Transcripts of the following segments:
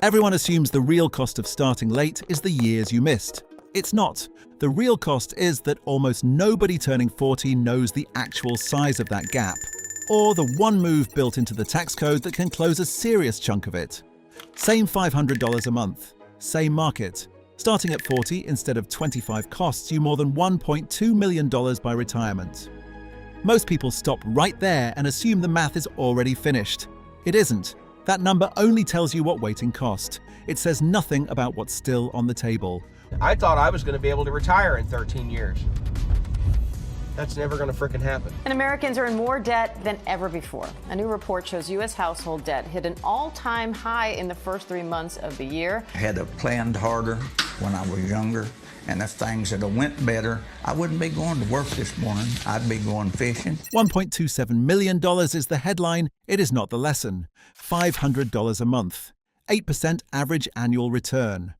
Everyone assumes the real cost of starting late is the years you missed. It's not. The real cost is that almost nobody turning 40 knows the actual size of that gap, or the one move built into the tax code that can close a serious chunk of it. Same $500 a month, same market. Starting at 40 instead of 25 costs you more than $1.2 million by retirement. Most people stop right there and assume the math is already finished. It isn't. That number only tells you what waiting cost. It says nothing about what's still on the table. I thought I was going to be able to retire in 13 years. That's never going to frickin' happen. And Americans are in more debt than ever before. A new report shows U.S. household debt hit an all-time high in the first 3 months of the year. I had to planned harder when I was younger, and if things had went better, I wouldn't be going to work this morning. I'd be going fishing. $1.27 million is the headline. It is not the lesson. $500 a month. 8% average annual return.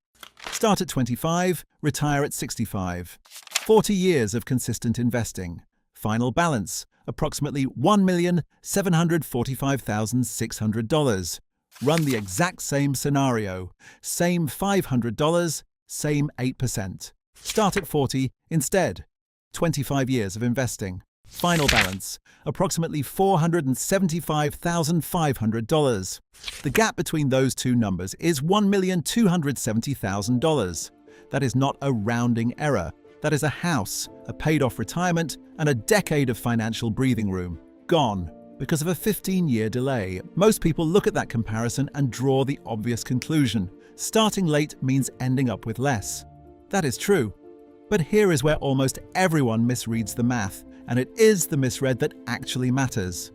Start at 25, retire at 65. 40 years of consistent investing. Final balance, approximately $1,745,600. Run the exact same scenario. Same $500, same 8%. Start at 40 instead. 25 years of investing. Final balance, approximately $475,500. The gap between those two numbers is $1,270,000. That is not a rounding error. That is a house, a paid-off retirement, and a decade of financial breathing room. Gone. Because of a 15-year delay. Most people look at that comparison and draw the obvious conclusion. Starting late means ending up with less. That is true. But here is where almost everyone misreads the math, and it is the misread that actually matters.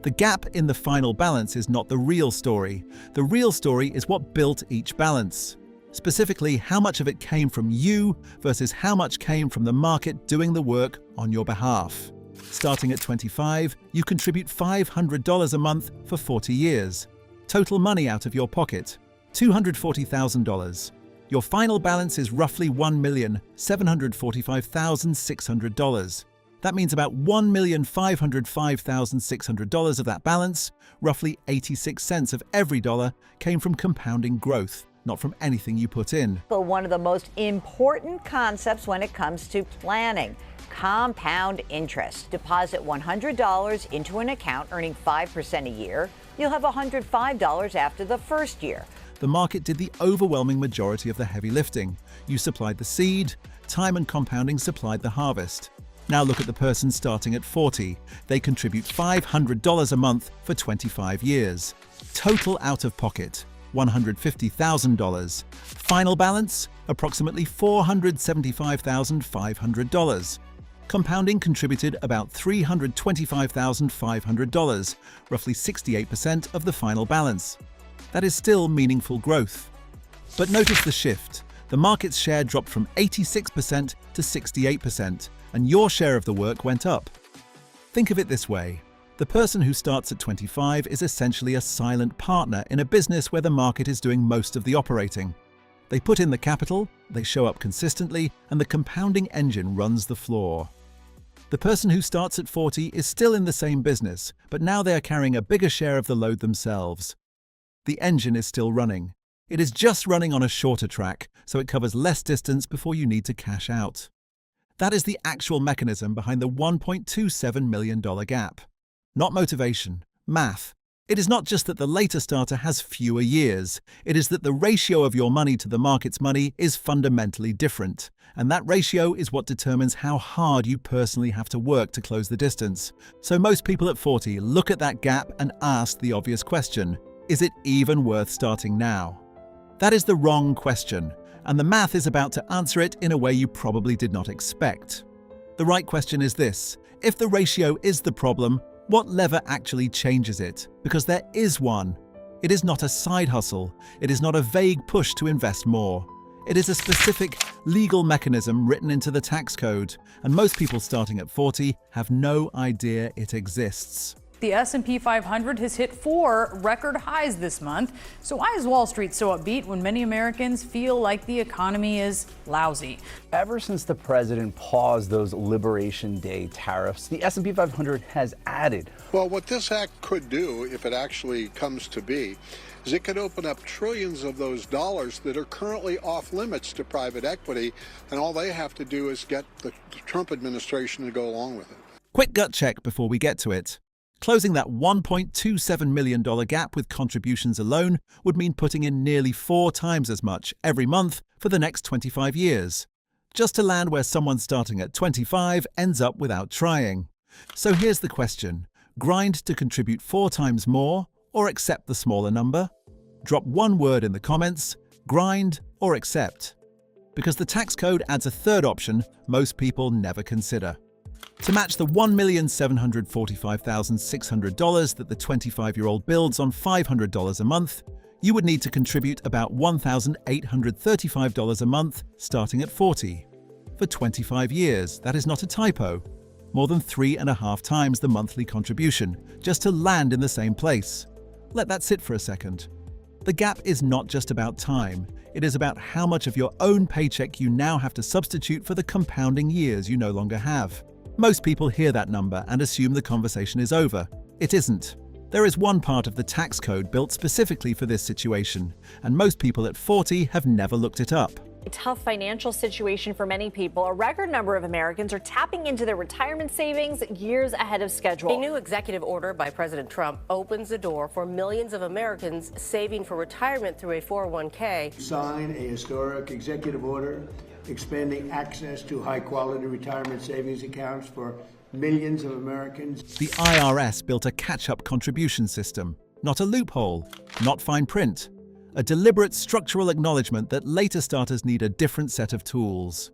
The gap in the final balance is not the real story. The real story is what built each balance. Specifically, how much of it came from you versus how much came from the market doing the work on your behalf. Starting at 25, you contribute $500 a month for 40 years. Total money out of your pocket, $240,000. Your final balance is roughly $1,745,600. That means about $1,505,600 of that balance, roughly 86 cents of every dollar, came from compounding growth, not from anything you put in. But one of the most important concepts when it comes to planning, compound interest. Deposit $100 into an account earning 5% a year. You'll have $105 after the first year. The market did the overwhelming majority of the heavy lifting. You supplied the seed, time and compounding supplied the harvest. Now look at the person starting at 40. They contribute $500 a month for 25 years. Total out of pocket, $150,000. Final balance, approximately $475,500. Compounding contributed about $325,500, roughly 68% of the final balance. That is still meaningful growth. But notice the shift. The market's share dropped from 86% to 68%, and your share of the work went up. Think of it this way. The person who starts at 25 is essentially a silent partner in a business where the market is doing most of the operating. They put in the capital, they show up consistently, and the compounding engine runs the floor. The person who starts at 40 is still in the same business, but now they are carrying a bigger share of the load themselves. The engine is still running. It is just running on a shorter track, so it covers less distance before you need to cash out. That is the actual mechanism behind the $1.27 million gap. Not motivation, math. It is not just that the later starter has fewer years. It is that the ratio of your money to the market's money is fundamentally different. And that ratio is what determines how hard you personally have to work to close the distance. So most people at 40 look at that gap and ask the obvious question, is it even worth starting now? That is the wrong question, and the math is about to answer it in a way you probably did not expect. The right question is this: if the ratio is the problem, what lever actually changes it? Because there is one. It is not a side hustle. It is not a vague push to invest more. It is a specific legal mechanism written into the tax code, and most people starting at 40 have no idea it exists. The S&P 500 has hit 4 record highs this month. So why is Wall Street so upbeat when many Americans feel like the economy is lousy? Ever since the president paused those Liberation Day tariffs, the S&P 500 has added. Well, what this act could do, if it actually comes to be, is it could open up trillions of those dollars that are currently off limits to private equity, and all they have to do is get the Trump administration to go along with it. Quick gut check before we get to it. Closing that $1.27 million gap with contributions alone would mean putting in nearly 4 times as much every month for the next 25 years, just to land where someone starting at 25 ends up without trying. So here's the question. Grind to contribute 4 times more, or accept the smaller number? Drop one word in the comments, grind or accept. Because the tax code adds a third option most people never consider. To match the $1,745,600 that the 25-year-old builds on $500 a month, you would need to contribute about $1,835 a month starting at 40. For 25 years, that is not a typo. More than 3.5 times the monthly contribution, just to land in the same place. Let that sit for a second. The gap is not just about time, it is about how much of your own paycheck you now have to substitute for the compounding years you no longer have. Most people hear that number and assume the conversation is over. It isn't. There is one part of the tax code built specifically for this situation, and most people at 40 have never looked it up. A tough financial situation for many people. A record number of Americans are tapping into their retirement savings years ahead of schedule. A new executive order by President Trump opens the door for millions of Americans saving for retirement through a 401k. Sign a historic executive order expanding access to high-quality retirement savings accounts for millions of Americans. The IRS built a catch-up contribution system, not a loophole, not fine print. A deliberate structural acknowledgement that later starters need a different set of tools.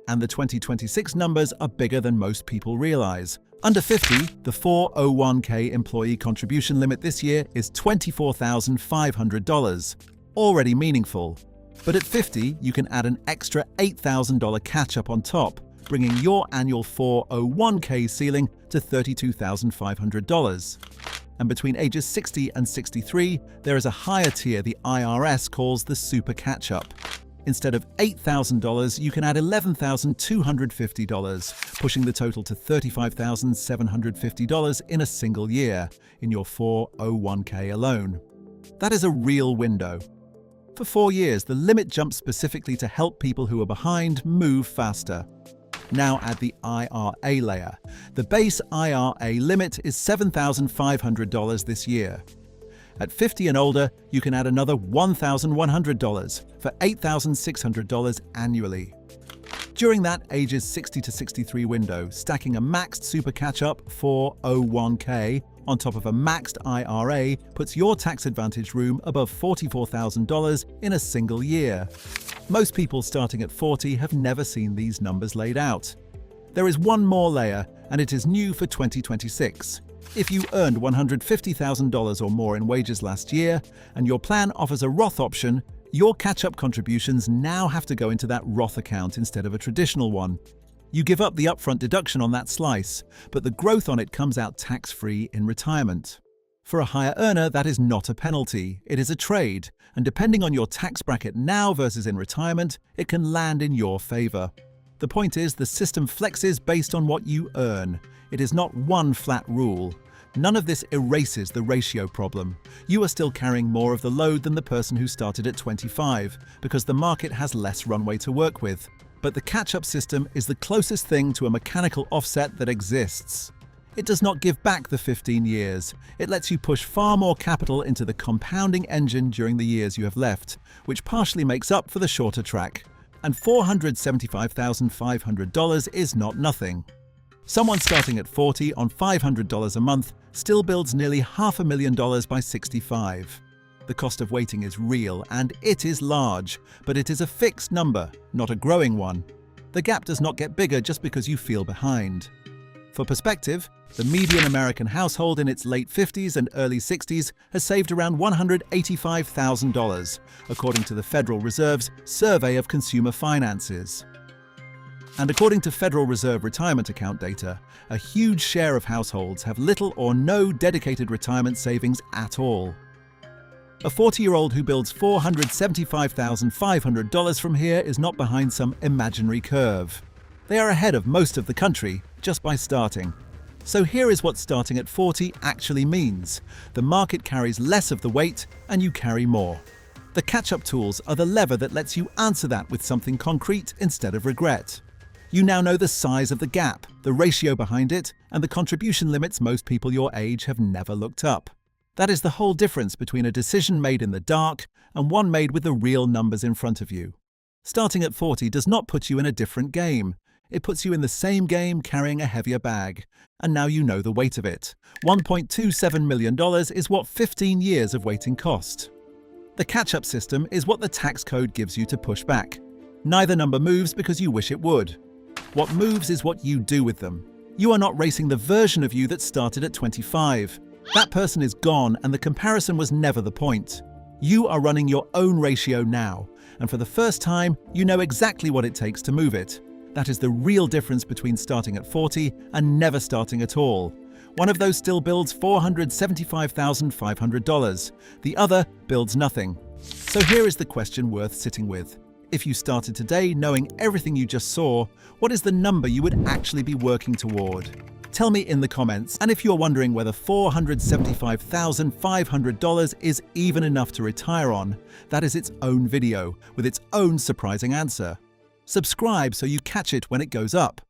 And the 2026 numbers are bigger than most people realize. Under 50, the 401k employee contribution limit this year is $24,500, already meaningful. But at 50, you can add an extra $8,000 catch-up on top, bringing your annual 401k ceiling to $32,500. And between ages 60 and 63, there is a higher tier the IRS calls the Super Catch-Up. Instead of $8,000, you can add $11,250, pushing the total to $35,750 in a single year in your 401k alone. That is a real window. For 4 years, the limit jumped specifically to help people who are behind move faster. Now add the IRA layer. The base IRA limit is $7,500 this year. At 50 and older, you can add another $1,100 for $8,600 annually. During that ages 60 to 63 window, stacking a maxed Super Catch-Up 401k on top of a maxed IRA puts your tax advantage room above $44,000 in a single year. Most people starting at 40 have never seen these numbers laid out. There is one more layer, and it is new for 2026. If you earned $150,000 or more in wages last year, and your plan offers a Roth option, your catch-up contributions now have to go into that Roth account instead of a traditional one. You give up the upfront deduction on that slice, but the growth on it comes out tax-free in retirement. For a higher earner, that is not a penalty, it is a trade, and depending on your tax bracket now versus in retirement, it can land in your favor. The point is, the system flexes based on what you earn. It is not one flat rule. None of this erases the ratio problem. You are still carrying more of the load than the person who started at 25, because the market has less runway to work with. But the catch-up system is the closest thing to a mechanical offset that exists. It does not give back the 15 years. It lets you push far more capital into the compounding engine during the years you have left, which partially makes up for the shorter track. And $475,500 is not nothing. Someone starting at 40 on $500 a month still builds nearly $500,000 by 65. The cost of waiting is real, and it is large, but it is a fixed number, not a growing one. The gap does not get bigger just because you feel behind. For perspective, the median American household in its late 50s and early 60s has saved around $185,000, according to the Federal Reserve's Survey of Consumer Finances. And according to Federal Reserve retirement account data, a huge share of households have little or no dedicated retirement savings at all. A 40-year-old who builds $475,500 from here is not behind some imaginary curve. They are ahead of most of the country just by starting. So here is what starting at 40 actually means. The market carries less of the weight and you carry more. The catch-up tools are the lever that lets you answer that with something concrete instead of regret. You now know the size of the gap, the ratio behind it, and the contribution limits most people your age have never looked up. That is the whole difference between a decision made in the dark and one made with the real numbers in front of you. Starting at 40 does not put you in a different game. It puts you in the same game carrying a heavier bag. And now you know the weight of it. $1.27 million is what 15 years of waiting cost. The catch-up system is what the tax code gives you to push back. Neither number moves because you wish it would. What moves is what you do with them. You are not racing the version of you that started at 25. That person is gone and the comparison was never the point. You are running your own ratio now, and for the first time, you know exactly what it takes to move it. That is the real difference between starting at 40 and never starting at all. One of those still builds $475,500. The other builds nothing. So here is the question worth sitting with. If you started today knowing everything you just saw, what is the number you would actually be working toward? Tell me in the comments, and if you're wondering whether $475,500 is even enough to retire on, that is its own video with its own surprising answer. Subscribe so you catch it when it goes up.